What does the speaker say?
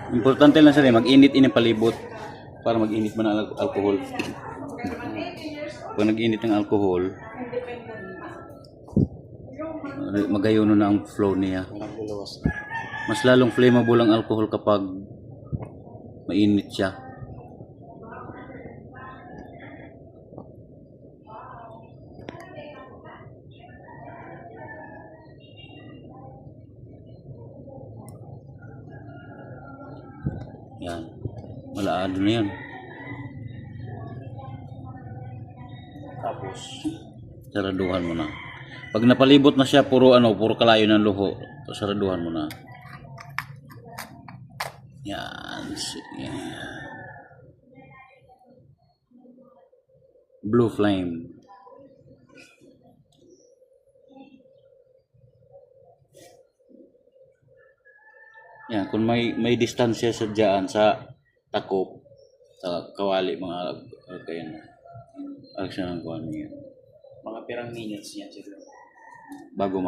Importante lang siya mag-init ini palibot para mag-init man ang alcohol. Pag nag-init ng alcohol, magayon na ang flow niya. Mas lalong flammable ang alcohol kapag mainit siya. Yan. Malaado na yan. Tapos, Saraduhan mo na. Pag napalibot na siya, puro kalayo ng luho. Saraduhan mo na. Yan. Sige. Blue flame. Yan, kung may distansya sa diyan sa takop, sa kawali mga kayan. Action ng kuan niya. mga pirang minutes niya siguro. Bago